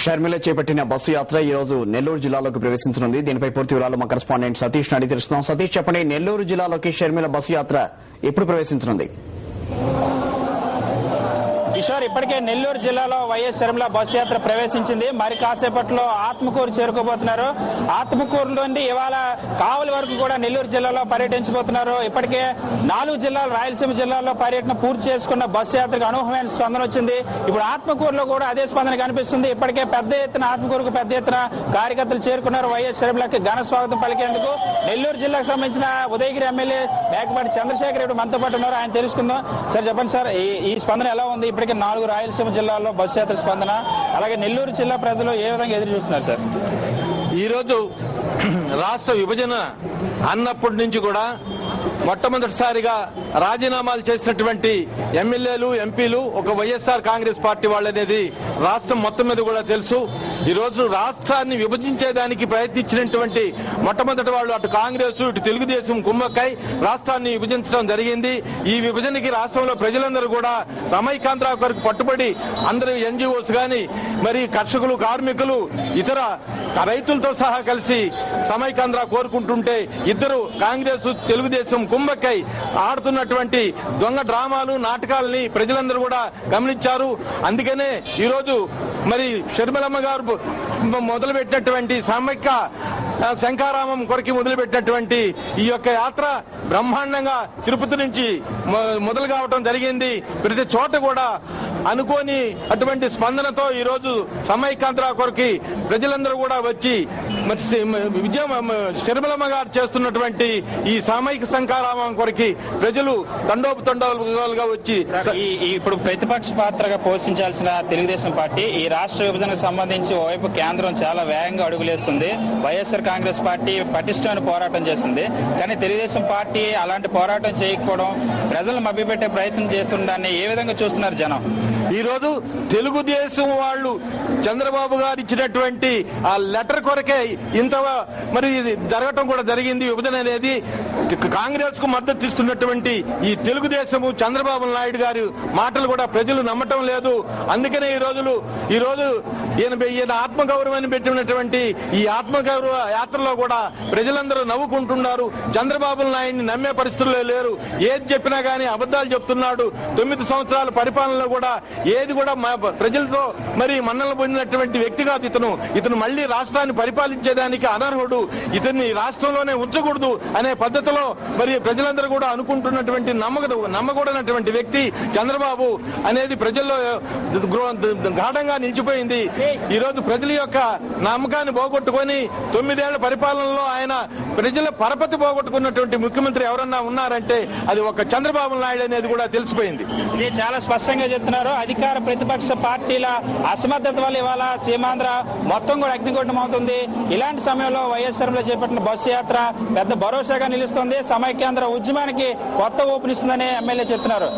షర్మిల చేపట్టిన బస్సు యాత్ర ఈ రోజు నెల్లూరు జిల్లాలోకి ప్రవేశించనుంది. దీనిపై పూర్తి వివరాలు మా కరెస్పాండెంట్ సతీష్ అడిగి తెలుస్తున్నాం. సతీష్, చెప్పండి, నెల్లూరు జిల్లాలోకి షర్మిల బస్సు యాత్ర ఎప్పుడు ప్రవేశించనుంది? కిషోర్, ఇప్పటికే నెల్లూరు జిల్లాలో వైఎస్ షర్మిల బస్సు యాత్ర ప్రవేశించింది. మరి కాసేపట్లో ఆత్మకూరు చేరుకోబోతున్నారు. ఆత్మకూరు నుండి ఇవాళ కావలి వరకు కూడా నెల్లూరు జిల్లాలో పర్యటించబోతున్నారు. ఇప్పటికే 4 జిల్లాలు, రాయలసీమ జిల్లాల్లో పర్యటన పూర్తి చేసుకున్న బస్సు యాత్రకు అనూహ్యమైన స్పందన వచ్చింది. ఇప్పుడు ఆత్మకూరులో కూడా అదే స్పందన కనిపిస్తుంది. ఇప్పటికే పెద్ద ఎత్తున ఆత్మకూరుకు పెద్ద ఎత్తున కార్యకర్తలు చేరుకున్నారు. వైఎస్ షర్మిలకి ఘన స్వాగతం పలికేందుకు నెల్లూరు జిల్లాకు సంబంధించిన ఉదయగిరి ఎమ్మెల్యే మేకపాటి చంద్రశేఖర్ రెడ్డి మనతో పాటు ఉన్నారు. ఆయన తెలుసుకుందాం. సార్, చెప్పండి సార్, ఈ స్పందన ఎలా ఉంది? ఇప్పటికే 4 రాయలసీమ జిల్లాల్లో బస్సు యాత్ర స్పందన, అలాగే నెల్లూరు జిల్లా ప్రజలు ఏ విధంగా ఎదురు చూస్తున్నారు సార్? ఈరోజు రాష్ట్ర విభజన అన్నప్పటి నుంచి కూడా మొట్టమొదటిసారిగా రాజీనామాలు చేసినటువంటి ఎమ్మెల్యేలు, ఎంపీలు ఒక వైఎస్ఆర్ కాంగ్రెస్ పార్టీ వాళ్ళనేది రాష్ట్రం మొత్తం మీద కూడా తెలుసు. ఈరోజు రాష్ట్రాన్ని విభజించేదానికి ప్రయత్నించినటువంటి మొట్టమొదటి వాళ్ళు అటు కాంగ్రెస్, ఇటు తెలుగుదేశం కుమ్మక్కై రాష్ట్రాన్ని విభజించడం జరిగింది. ఈ విభజనకి రాష్ట్రంలో ప్రజలందరూ కూడా సమైకాంధ్ర కొరకు పట్టుబడి అందరూ ఎన్జిఓస్ గాని, మరి కర్షకులు, కార్మికులు, ఇతర రైతులతో సహా కలిసి సమైకాంధ్ర కోరుకుంటుంటే ఇద్దరు కాంగ్రెస్, తెలుగుదేశం కుమ్మక్కై ఆడుతున్నటువంటి దొంగ డ్రామాలు, నాటకాలని ప్రజలందరూ కూడా గమనించారు. అందుకనే ఈరోజు మరి షర్మిలమ్మ గారు మొదలుపెట్టినటువంటి సమైక్య శంఖారామం కొరకు మొదలుపెట్టినటువంటి ఈ యొక్క యాత్ర బ్రహ్మాండంగా తిరుపతి నుంచి మొదలు కావటం జరిగింది. ప్రతి చోట కూడా అనుకోని అటువంటి స్పందనతో ఈరోజు సమైకాంధ్ర కొరకు ప్రజలందరూ కూడా వచ్చి షర్మిలమ్మ గారు చేస్తున్నటువంటి ఈ సామూహిక శంఖారామం కొరకు ప్రజలు తండోపతండాలుగా వచ్చి ఇప్పుడు ప్రతిపక్ష పాత్రగా పోషించాల్సిన తెలుగుదేశం పార్టీ ఈ రాష్ట్ర విభజనకు సంబంధించి ఓవైపు కేంద్రం చాలా వేగంగా అడుగులేస్తుంది. వైఎస్ఆర్ కాంగ్రెస్ పార్టీ పటిష్టమైన పోరాటం చేస్తుంది. కానీ తెలుగుదేశం పార్టీ అలాంటి పోరాటం చేయకపోవడం, ప్రజలను మభ్యపెట్టే ప్రయత్నం చేస్తుండడాన్ని ఏ విధంగా చూస్తున్నారు జనం? ఈరోజు తెలుగుదేశం వాళ్ళు చంద్రబాబు గారు ఇచ్చినటువంటి ఆ లెటర్ కొరకే ఇంత మరి జరగటం కూడా జరిగింది. విభజన అనేది కాంగ్రెస్ కు మద్దతు ఇస్తున్నటువంటి ఈ తెలుగుదేశము, చంద్రబాబు నాయుడు గారి మాటలు కూడా ప్రజలు నమ్మటం లేదు. అందుకనే ఈరోజు ఈయన ఆత్మగౌరవాన్ని పెట్టినటువంటి ఈ ఆత్మగౌరవ యాత్రలో కూడా ప్రజలందరూ నవ్వుకుంటున్నారు. చంద్రబాబు నాయుడిని నమ్మే పరిస్థితుల్లో లేరు. ఏది చెప్పినా గానీ అబద్దాలు చెప్తున్నాడు. 9 సంవత్సరాల పరిపాలనలో కూడా ఏది కూడా ప్రజలతో మరి మన్నలు పొందినటువంటి వ్యక్తి కాదు ఇతను మళ్లీ రాష్ట్రాన్ని పరిపాలించేదానికి అనర్హుడు, ఇతన్ని రాష్ట్రంలోనే ఉంచకూడదు అనే పద్ధతిలో మరి ప్రజలందరూ కూడా అనుకుంటున్నటువంటి నమ్మకూడనటువంటి వ్యక్తి చంద్రబాబు అనేది ప్రజల్లో గాఢంగా నిలిచిపోయింది. ఈ రోజు ప్రజల యొక్క నమ్మకాన్ని పోగొట్టుకొని 9 ఏళ్ల పరిపాలనలో ఆయన ప్రజల పరపతి పోగొట్టుకున్నటువంటి ముఖ్యమంత్రి ఎవరన్నా ఉన్నారంటే అది ఒక చంద్రబాబు నాయుడు అనేది కూడా తెలిసిపోయింది. ఇది చాలా స్పష్టంగా చెప్తున్నారు. అధికార ప్రతిపక్ష పార్టీల అసమర్థత వల్ల ఇవాళ సీమాంధ్ర మొత్తం కూడా అగ్నిగుండం అవుతుంది. ఇలాంటి సమయంలో వైఎస్ షర్మిల చేపట్టిన బస్సు యాత్ర పెద్ద భరోసాగా నిలుస్తుంది. సమైక్యాంధ్ర ఉద్యమానికి కొత్త ఊపునిస్తుందని ఎమ్మెల్యే చెప్తున్నారు.